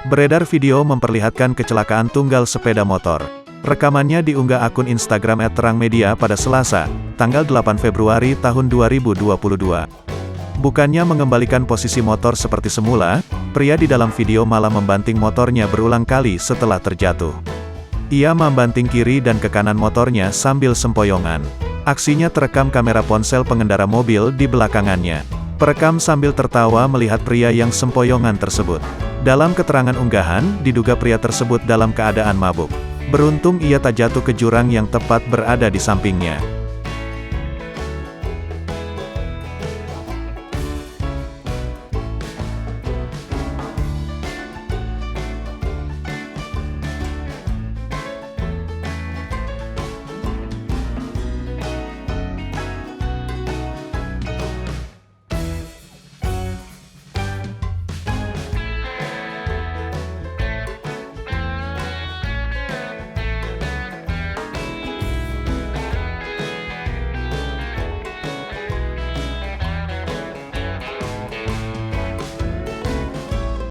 Beredar video memperlihatkan kecelakaan tunggal sepeda motor. Rekamannya diunggah akun Instagram @terangmedia pada Selasa, tanggal 8 Februari tahun 2022. Bukannya mengembalikan posisi motor seperti semula, pria di dalam video malah membanting motornya berulang kali setelah terjatuh. Ia membanting kiri dan ke kanan motornya sambil sempoyongan. Aksinya terekam kamera ponsel pengendara mobil di belakangannya. Perekam sambil tertawa melihat pria yang sempoyongan tersebut. Dalam keterangan unggahan, diduga pria tersebut dalam keadaan mabuk. Beruntung ia tak jatuh ke jurang yang tepat berada di sampingnya.